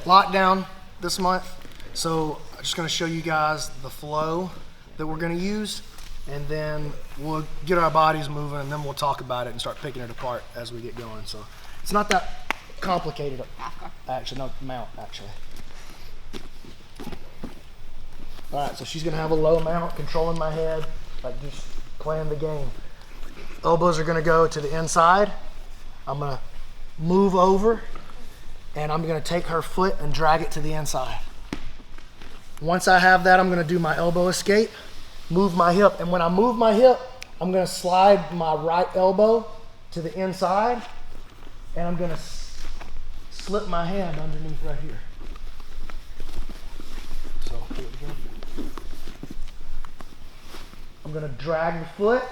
lockdown this month, so I'm just gonna show you guys the flow that we're gonna use, and then we'll get our bodies moving, and then we'll talk about it and start picking it apart as we get going. So it's not that complicated, actually, no, mount, actually. All right, so she's gonna have a low mount, controlling my head, like just playing the game. Elbows are gonna go to the inside. I'm gonna move over, and I'm gonna take her foot and drag it to the inside. Once I have that, I'm gonna do my elbow escape, move my hip, and when I move my hip, I'm gonna slide my right elbow to the inside, and I'm gonna slip my hand underneath right here. So, here we go. I'm gonna drag the foot,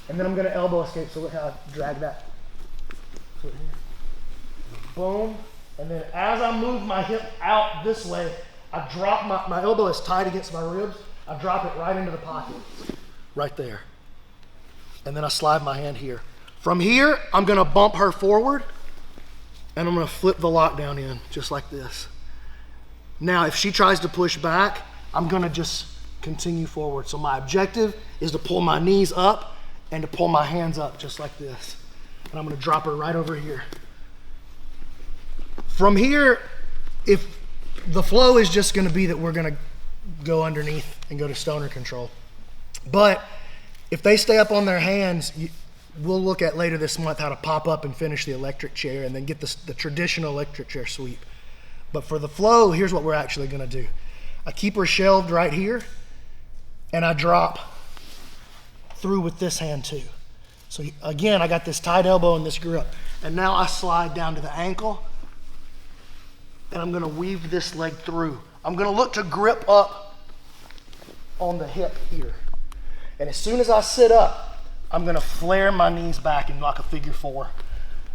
and then I'm gonna elbow escape, so look how I drag that foot here. Boom, and then as I move my hip out this way, I drop my elbow is tied against my ribs, I drop it right into the pocket, right there. And then I slide my hand here. From here, I'm gonna bump her forward, and I'm gonna flip the lockdown in, just like this. Now, if she tries to push back, I'm gonna just continue forward. So my objective is to pull my knees up and to pull my hands up, just like this. And I'm gonna drop her right over here. From here, if the flow is just gonna be that we're gonna go underneath and go to stoner control. But if they stay up on their hands, we'll look at later this month how to pop up and finish the electric chair and then get the traditional electric chair sweep. But for the flow, here's what we're actually gonna do. I keep her shelved right here, and I drop through with this hand too. So again, I got this tight elbow and this grip. And now I slide down to the ankle, and I'm gonna weave this leg through. I'm gonna look to grip up on the hip here. And as soon as I sit up, I'm gonna flare my knees back in like a figure four.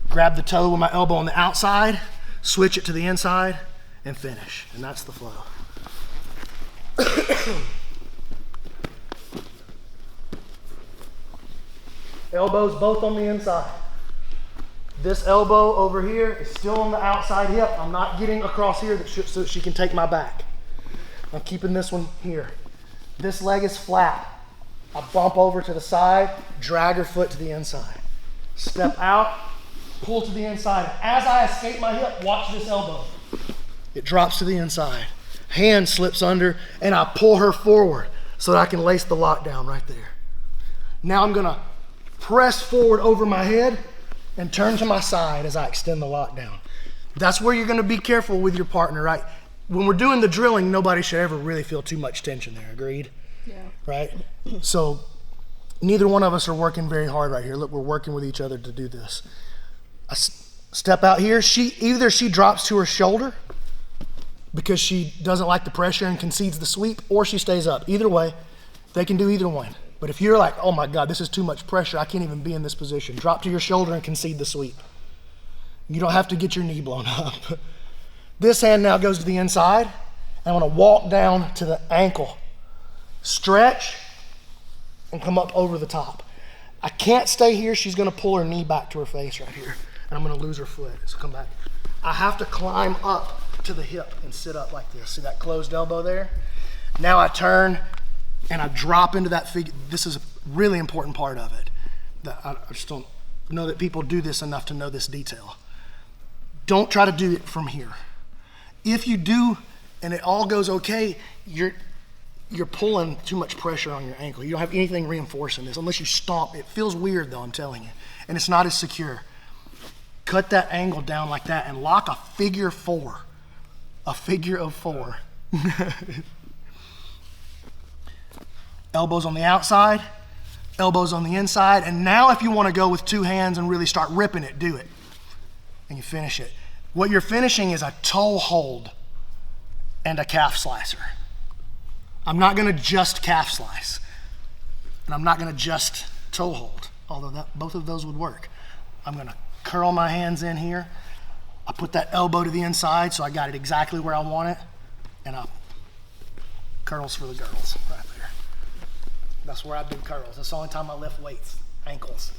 Grab the toe with my elbow on the outside, switch it to the inside, and finish. And that's the flow. Elbows both on the inside. This elbow over here is still on the outside hip. I'm not getting across here so that she can take my back. I'm keeping this one here. This leg is flat. I bump over to the side, drag her foot to the inside. Step out, pull to the inside. As I escape my hip, watch this elbow. It drops to the inside. Hand slips under, and I pull her forward so that I can lace the lockdown right there. Now I'm gonna press forward over my head and turn to my side as I extend the lockdown. That's where you're gonna be careful with your partner, right? When we're doing the drilling, nobody should ever really feel too much tension there, agreed? Yeah. Right? So neither one of us are working very hard right here. Look, we're working with each other to do this. I step out here, either she drops to her shoulder because she doesn't like the pressure and concedes the sweep, or she stays up. Either way, they can do either one. But if you're like, oh my God, this is too much pressure, I can't even be in this position, drop to your shoulder and concede the sweep. You don't have to get your knee blown up. This hand now goes to the inside, and I'm gonna walk down to the ankle, stretch, and come up over the top. I can't stay here, she's gonna pull her knee back to her face right here, and I'm gonna lose her foot, so come back. I have to climb up to the hip and sit up like this. See that closed elbow there? Now I turn, and I drop into that figure. This is a really important part of it. I just don't know that people do this enough to know this detail. Don't try to do it from here. If you do, and it all goes okay, you're pulling too much pressure on your ankle. You don't have anything reinforcing this unless you stomp. It feels weird though, I'm telling you. And it's not as secure. Cut that angle down like that and lock a figure four. A figure of four. Elbows on the outside, elbows on the inside, and now if you want to go with two hands and really start ripping it, do it. And you finish it. What you're finishing is a toe hold and a calf slicer. I'm not going to just calf slice, and I'm not going to just toe hold, although both of those would work. I'm going to curl my hands in here. I put that elbow to the inside so I got it exactly where I want it, and I curls for the girls right there. That's where I do curls. That's the only time I lift weights, ankles.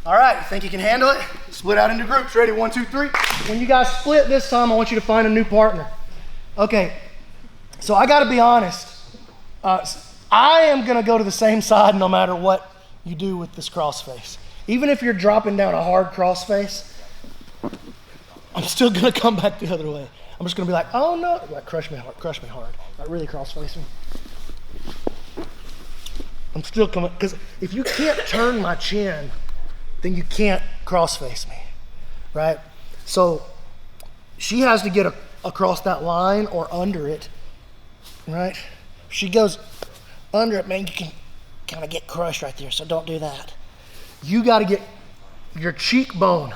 All right, think you can handle it? Split out into groups. Ready, 1, 2, 3. When you guys split this time, I want you to find a new partner. Okay, so I gotta be honest. I am gonna go to the same side no matter what you do with this crossface. Even if you're dropping down a hard crossface, I'm still gonna come back the other way. I'm just gonna be like, oh no, like crush me hard. Like really crossface me. I'm still coming, because if you can't turn my chin, then you can't crossface me, right? So she has to get across that line or under it, right? If she goes under it, man, you can kind of get crushed right there, so don't do that. You gotta get your cheekbone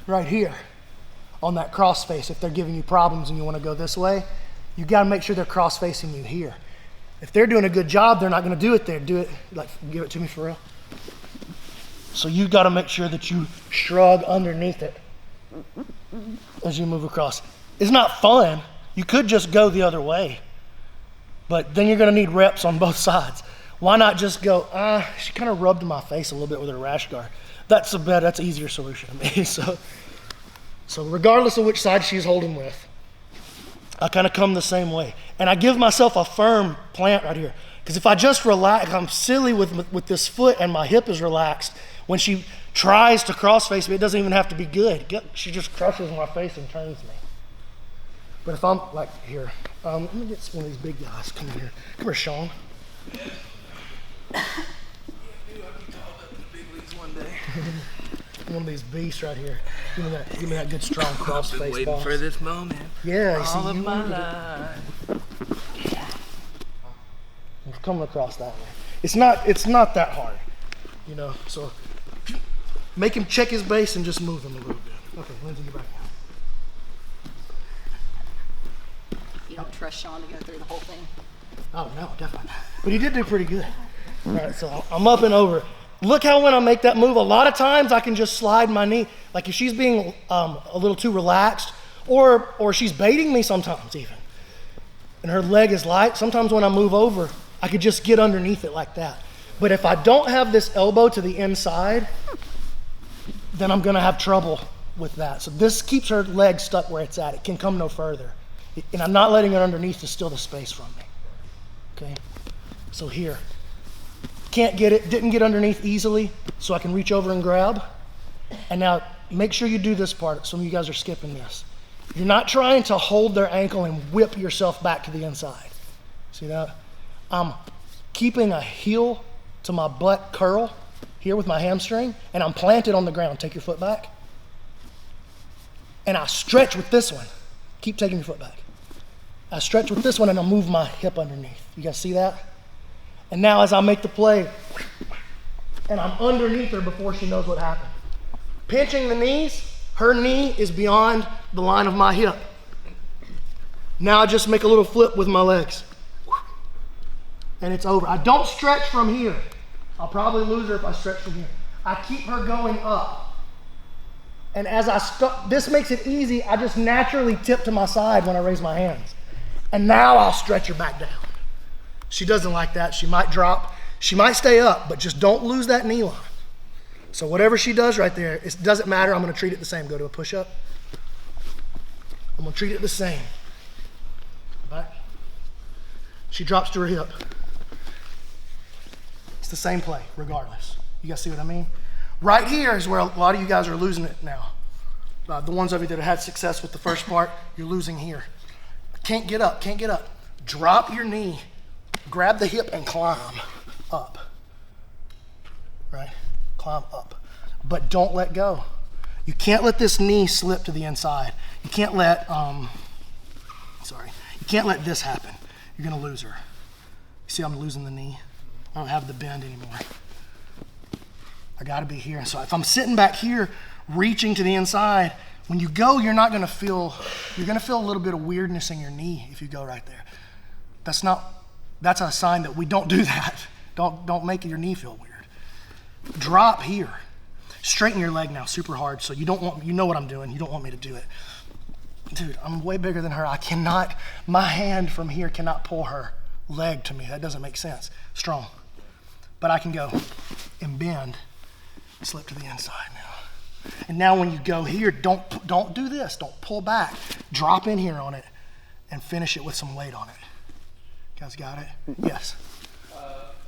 right here on that crossface. If they're giving you problems and you wanna go this way, you gotta make sure they're cross-facing you here. If they're doing a good job, they're not gonna do it there. Do it, like, give it to me for real. So you gotta make sure that you shrug underneath it as you move across. It's not fun. You could just go the other way, but then you're gonna need reps on both sides. Why not just go, she kind of rubbed my face a little bit with her rash guard. That's an easier solution to me. So regardless of which side she's holding with, I kind of come the same way. And I give myself a firm plant right here. Because if I just relax, I'm silly with this foot and my hip is relaxed. When she tries to crossface me, it doesn't even have to be good. She just crushes my face and turns me. But if I'm like here, let me get one of these big guys. Come here. Come here, Sean. Yeah, dude, I'll be called up to the big leagues one day. One of these beasts right here. Give me that good strong cross face. I've been waiting boss. for this moment. Yeah, all of my life. I'm coming across that way. It's not that hard, you know. So make him check his base and just move him a little bit. Okay, Lindsay, get back now. You don't trust Sean to go through the whole thing? Oh no, definitely. But he did do pretty good. All right, so I'm up and over. Look how when I make that move, a lot of times I can just slide my knee. Like if she's being a little too relaxed, or she's baiting me sometimes even, and her leg is light, sometimes when I move over, I could just get underneath it like that. But if I don't have this elbow to the inside, then I'm gonna have trouble with that. So this keeps her leg stuck where it's at. It can come no further. And I'm not letting it underneath to steal the space from me. Okay, so here. Can't get it, didn't get underneath easily, so I can reach over and grab. And now make sure you do this part. Some of you guys are skipping this. You're not trying to hold their ankle and whip yourself back to the inside. See that? I'm keeping a heel to my butt curl here with my hamstring, and I'm planted on the ground. Take your foot back. And I stretch with this one. Keep taking your foot back. I stretch with this one and I move my hip underneath. You guys see that? And now as I make the play, and I'm underneath her before she knows what happened. Pinching the knees, her knee is beyond the line of my hip. Now I just make a little flip with my legs. And it's over. I don't stretch from here. I'll probably lose her if I stretch from here. I keep her going up. And as this makes it easy, I just naturally tip to my side when I raise my hands. And now I'll stretch her back down. She doesn't like that. She might drop. She might stay up, but just don't lose that knee line. So whatever she does right there, it doesn't matter. I'm going to treat it the same. Go to a push-up. I'm going to treat it the same. Back. She drops to her hip. It's the same play, regardless. You guys see what I mean? Right here is where a lot of you guys are losing it now. The ones of you that have had success with the first part, you're losing here. Can't get up, can't get up. Drop your knee. Grab the hip and climb up, right? Climb up, but don't let go. You can't let this knee slip to the inside. You can't let, you can't let this happen. You're gonna lose her. You see I'm losing the knee? I don't have the bend anymore. I gotta be here. So if I'm sitting back here, reaching to the inside, when you go, you're gonna feel a little bit of weirdness in your knee if you go right there. That's a sign that we don't do that. Don't make your knee feel weird. Drop here. Straighten your leg now super hard so you know what I'm doing. You don't want me to do it. Dude, I'm way bigger than her. My hand from here cannot pull her leg to me. That doesn't make sense. Strong. But I can go and bend Slip to the inside now. And now when you go here, don't do this. Don't pull back. Drop in here on it and finish it with some weight on it. You guys got it? Yes.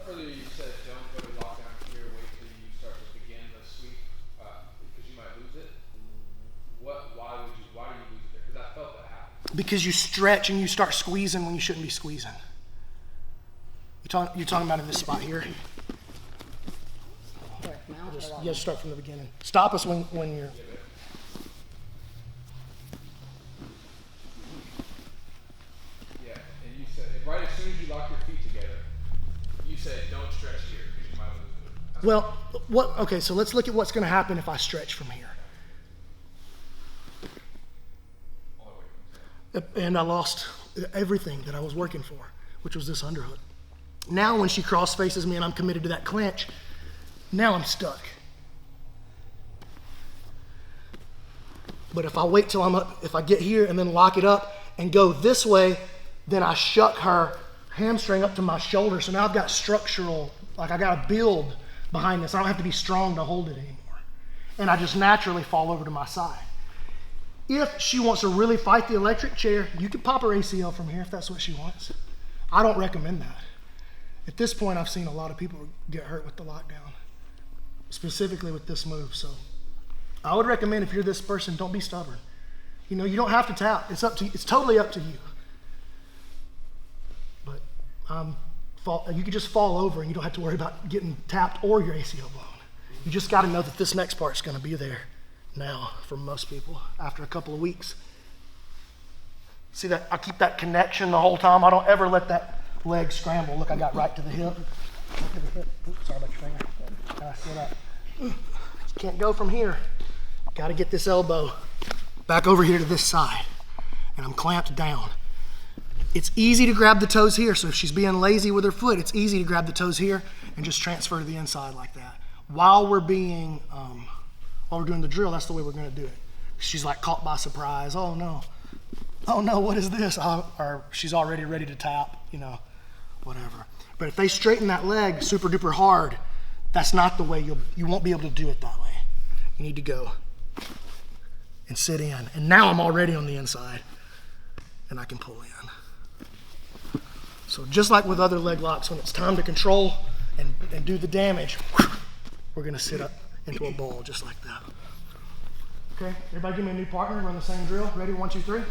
Earlier you said don't go to lockdown here, wait till you start to begin the sweep because you might lose it. Why do you lose it? Because I felt that happen. Because you stretch and you start squeezing when you shouldn't be squeezing. You're talking about in this spot here? Yeah, start from the beginning. Stop us when you're... Yeah, and you said, right as soon as you lock your feet together, you said don't stretch here because you might lose it. Okay, so let's look at what's going to happen if I stretch from here. And I lost everything that I was working for, which was this underhook. Now when she cross faces me and I'm committed to that clinch, now I'm stuck. But if I wait till I'm up, if I get here and then lock it up and go this way, then I shuck her hamstring up to my shoulder. So now I've got structural, like I got a build behind this. I don't have to be strong to hold it anymore. And I just naturally fall over to my side. If she wants to really fight the electric chair, you can pop her ACL from here if that's what she wants. I don't recommend that. At this point, I've seen a lot of people get hurt with the lockdown, specifically with this move. So I would recommend if you're this person, don't be stubborn. You know, you don't have to tap. It's up to you. It's totally up to you. But you could just fall over and you don't have to worry about getting tapped or your ACL blown. You just got to know that this next part's going to be there now for most people after a couple of weeks. See that? I keep that connection the whole time. I don't ever let that leg scramble. Look, I got right to the hip. Right to the hip. Oops, sorry about your finger. Gotta sit up. You can't go from here. Got to get this elbow back over here to this side. And I'm clamped down. It's easy to grab the toes here. So if she's being lazy with her foot, it's easy to grab the toes here and just transfer to the inside like that. While we're doing the drill, that's the way we're going to do it. She's like caught by surprise. Oh no, what is this? Or she's already ready to tap, whatever. But if they straighten that leg super duper hard, that's not the way you won't be able to do it that way. You need to go and sit in. And now I'm already on the inside and I can pull in. So just like with other leg locks, when it's time to control and do the damage, we're going to sit up into a ball just like that. Okay, everybody give me a new partner, run the same drill. Ready, 1, 2, 3.